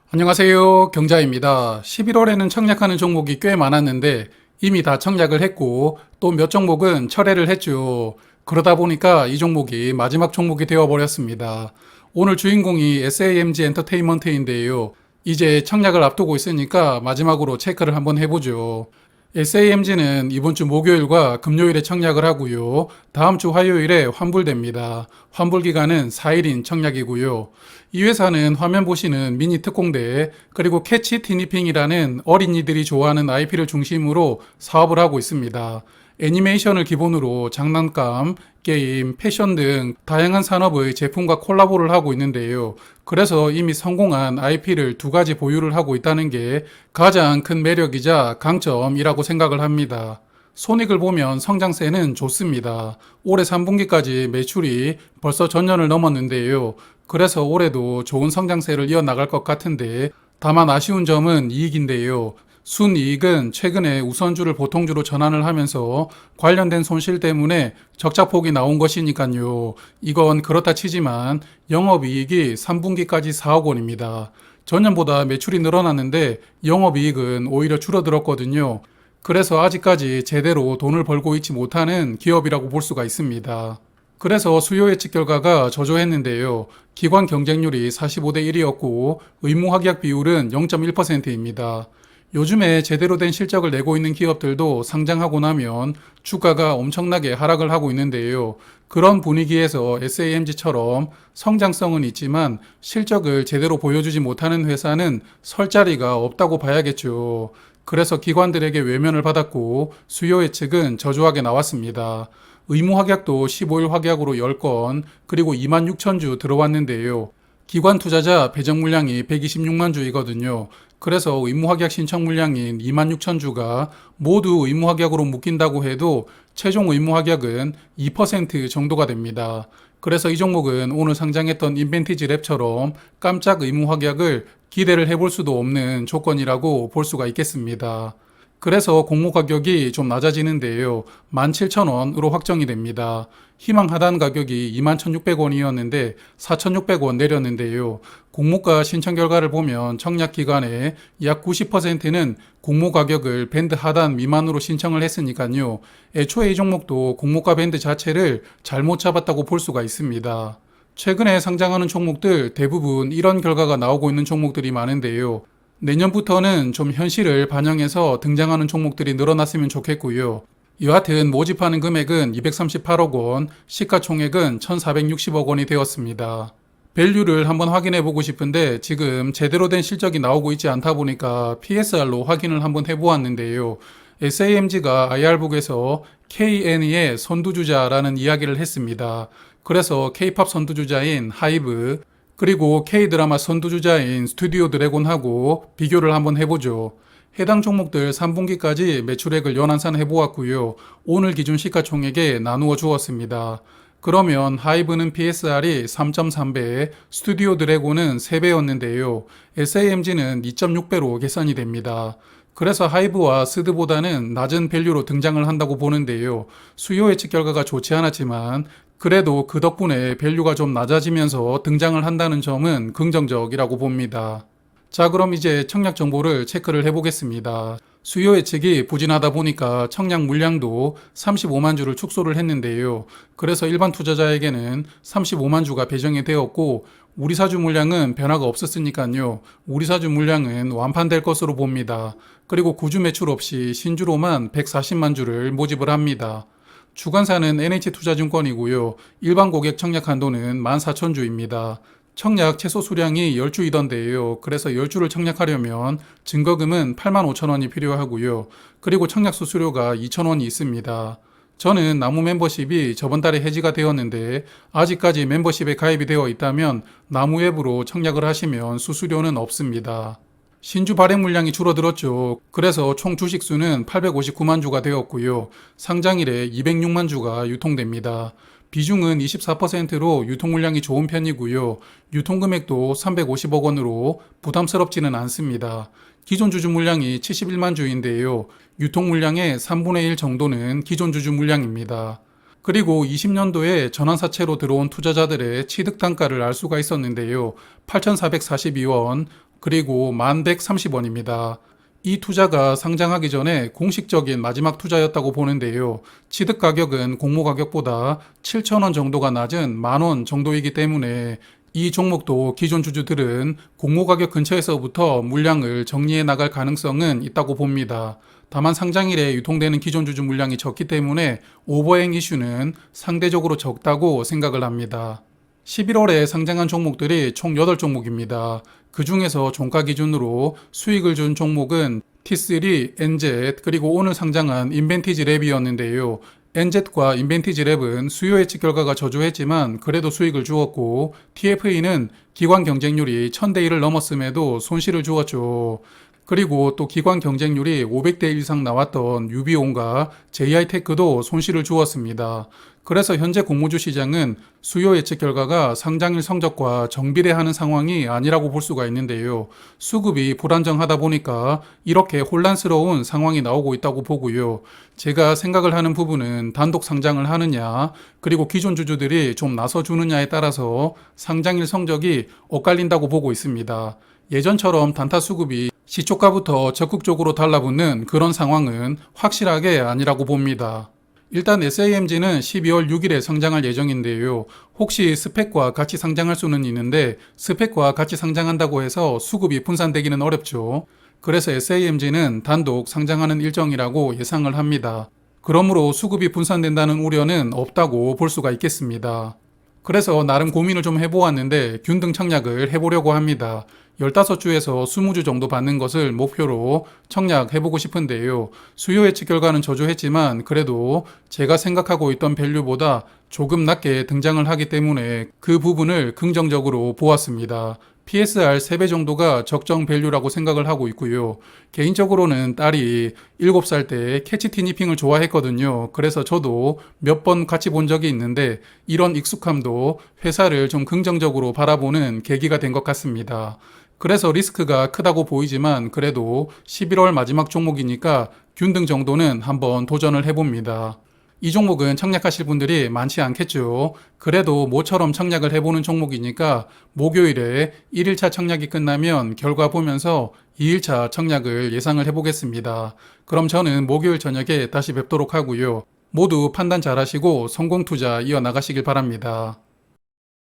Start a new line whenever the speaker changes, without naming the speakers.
안녕하세요. 경자입니다. 11월에는 청약하는 종목이 꽤 많았는데 이미 다 청약을 했고 또 몇 종목은 철회를 했죠. 그러다 보니까 이 종목이 마지막 종목이 되어버렸습니다. 오늘 주인공이 SAMG 엔터테인먼트인데요. 이제 청약을 앞두고 있으니까 마지막으로 체크를 한번 해보죠. SAMG는 이번 주 목요일과 금요일에 청약을 하고요. 다음 주 화요일에 환불됩니다. 환불 기간은 4일인 청약이고요. 이 회사는 화면 보시는 미니 특공대 그리고 캐치 티니핑이라는 어린이들이 좋아하는 IP를 중심으로 사업을 하고 있습니다. 애니메이션을 기본으로 장난감, 게임, 패션 등 다양한 산업의 제품과 콜라보를 하고 있는데요. 그래서 이미 성공한 IP를 두 가지 보유를 하고 있다는 게 가장 큰 매력이자 강점이라고 생각을 합니다. 손익을 보면 성장세는 좋습니다. 올해 3분기까지 매출이 벌써 전년을 넘었는데요. 그래서 올해도 좋은 성장세를 이어나갈 것 같은데 다만 아쉬운 점은 이익인데요. 순이익은 최근에 우선주를 보통주로 전환을 하면서 관련된 손실 때문에 적자폭이 나온 것이니까요. 이건 그렇다 치지만 영업이익이 3분기까지 4억 원입니다. 전년보다 매출이 늘어났는데 영업이익은 오히려 줄어들었거든요. 그래서 아직까지 제대로 돈을 벌고 있지 못하는 기업이라고 볼 수가 있습니다. 그래서 수요 예측 결과가 저조했는데요. 기관 경쟁률이 45대 1이었고 의무 확약 비율은 0.1%입니다. 요즘에 제대로 된 실적을 내고 있는 기업들도 상장하고 나면 주가가 엄청나게 하락을 하고 있는데요. 그런 분위기에서 SAMG처럼 성장성은 있지만 실적을 제대로 보여주지 못하는 회사는 설 자리가 없다고 봐야겠죠. 그래서 기관들에게 외면을 받았고 수요 예측은 저조하게 나왔습니다. 의무 확약도 15일 확약으로 10건 그리고 26,000주 들어왔는데요. 기관 투자자 배정 물량이 126만 주이거든요. 그래서 의무 확약 신청 물량인 26,000주가 모두 의무 확약으로 묶인다고 해도 최종 의무 확약은 2% 정도가 됩니다. 그래서 이 종목은 오늘 상장했던 인벤티지 랩처럼 깜짝 의무 확약을 기대를 해볼 수도 없는 조건이라고 볼 수가 있겠습니다. 그래서 공모 가격이 좀 낮아지는데요. 17,000원으로 확정이 됩니다. 희망 하단 가격이 21,600원이었는데 4,600원 내렸는데요. 공모가 신청 결과를 보면 청약 기간에 약 90%는 공모 가격을 밴드 하단 미만으로 신청을 했으니까요. 애초에 이 종목도 공모가 밴드 자체를 잘못 잡았다고 볼 수가 있습니다. 최근에 상장하는 종목들 대부분 이런 결과가 나오고 있는 종목들이 많은데요. 내년부터는 좀 현실을 반영해서 등장하는 종목들이 늘어났으면 좋겠고요. 여하튼 모집하는 금액은 238억 원, 시가총액은 1,460억 원이 되었습니다. 밸류를 한번 확인해 보고 싶은데 지금 제대로 된 실적이 나오고 있지 않다 보니까 PSR로 확인을 한번 해보았는데요. SAMG가 IR북에서 KN의 선두주자라는 이야기를 했습니다. 그래서 K-팝 선두주자인 하이브, 그리고 K-드라마 선두주자인 스튜디오 드래곤하고 비교를 한번 해보죠. 해당 종목들 3분기까지 매출액을 연환산 해보았고요. 오늘 기준 시가총액에 나누어 주었습니다. 그러면 하이브는 PSR이 3.3배, 스튜디오 드래곤은 3배였는데요. SAMG는 2.6배로 계산이 됩니다. 그래서 하이브와 스드보다는 낮은 밸류로 등장을 한다고 보는데요. 수요 예측 결과가 좋지 않았지만 그래도 그 덕분에 밸류가 좀 낮아지면서 등장을 한다는 점은 긍정적이라고 봅니다. 자, 그럼 이제 청약 정보를 체크를 해보겠습니다. 수요 예측이 부진하다 보니까 청약 물량도 35만 주를 축소를 했는데요. 그래서 일반 투자자에게는 35만 주가 배정이 되었고 우리사주 물량은 변화가 없었으니까요. 우리사주 물량은 완판될 것으로 봅니다. 그리고 구주 매출 없이 신주로만 140만 주를 모집을 합니다. 주관사는 NH투자증권이고요. 일반 고객 청약 한도는 14,000주입니다. 청약 최소 수량이 10주이던데요. 그래서 10주를 청약하려면 증거금은 85,000원이 필요하고요. 그리고 청약 수수료가 2,000원이 있습니다. 저는 나무 멤버십이 저번 달에 해지가 되었는데 아직까지 멤버십에 가입이 되어 있다면 나무 앱으로 청약을 하시면 수수료는 없습니다. 신주 발행 물량이 줄어들었죠. 그래서 총 주식수는 859만 주가 되었고요. 상장일에 206만 주가 유통됩니다. 비중은 24%로 유통 물량이 좋은 편이고요. 유통금액도 350억 원으로 부담스럽지는 않습니다. 기존 주주 물량이 71만 주인데요. 유통 물량의 3분의 1 정도는 기존 주주 물량입니다. 그리고 20년도에 전환사채로 들어온 투자자들의 취득 단가를 알 수가 있었는데요. 8,442원, 그리고 1130원입니다. 이 투자가 상장하기 전에 공식적인 마지막 투자였다고 보는데요. 취득 가격은 공모 가격보다 7,000원 정도가 낮은 10,000원 정도이기 때문에 이 종목도 기존 주주들은 공모 가격 근처에서부터 물량을 정리해 나갈 가능성은 있다고 봅니다. 다만 상장일에 유통되는 기존 주주 물량이 적기 때문에 오버행 이슈는 상대적으로 적다고 생각을 합니다. 11월에 상장한 종목들이 총 8종목입니다. 그 중에서 종가 기준으로 수익을 준 종목은 T3, NZ, 그리고 오늘 상장한 인벤티지 랩이었는데요. NZ과 인벤티지 랩은 수요 예측 결과가 저조했지만 그래도 수익을 주었고, TFE는 기관 경쟁률이 1000대 1을 넘었음에도 손실을 주었죠. 그리고 또 기관 경쟁률이 500대 1 이상 나왔던 유비온과 JI테크도 손실을 주었습니다. 그래서 현재 공모주 시장은 수요 예측 결과가 상장일 성적과 정비례하는 상황이 아니라고 볼 수가 있는데요. 수급이 불안정하다 보니까 이렇게 혼란스러운 상황이 나오고 있다고 보고요. 제가 생각을 하는 부분은 단독 상장을 하느냐, 그리고 기존 주주들이 좀 나서주느냐에 따라서 상장일 성적이 엇갈린다고 보고 있습니다. 예전처럼 단타 수급이 시초가부터 적극적으로 달라붙는 그런 상황은 확실하게 아니라고 봅니다. 일단 SAMG는 12월 6일에 상장할 예정인데요. 혹시 스펙과 같이 상장할 수는 있는데 스펙과 같이 상장한다고 해서 수급이 분산되기는 어렵죠. 그래서 SAMG는 단독 상장하는 일정이라고 예상을 합니다. 그러므로 수급이 분산된다는 우려는 없다고 볼 수가 있겠습니다. 그래서 나름 고민을 좀 해보았는데 균등 청약을 해보려고 합니다. 15주에서 20주 정도 받는 것을 목표로 청약해보고 싶은데요. 수요 예측 결과는 저조했지만 그래도 제가 생각하고 있던 밸류보다 조금 낮게 등장을 하기 때문에 그 부분을 긍정적으로 보았습니다. PSR 3배 정도가 적정 밸류라고 생각을 하고 있고요. 개인적으로는 딸이 7살 때 캐치 티니핑을 좋아했거든요. 그래서 저도 몇 번 같이 본 적이 있는데 이런 익숙함도 회사를 좀 긍정적으로 바라보는 계기가 된 것 같습니다. 그래서 리스크가 크다고 보이지만 그래도 11월 마지막 종목이니까 균등 정도는 한번 도전을 해봅니다. 이 종목은 청약하실 분들이 많지 않겠죠. 그래도 모처럼 청약을 해보는 종목이니까 목요일에 1일차 청약이 끝나면 결과 보면서 2일차 청약을 예상을 해보겠습니다. 그럼 저는 목요일 저녁에 다시 뵙도록 하고요. 모두 판단 잘하시고 성공 투자 이어나가시길 바랍니다.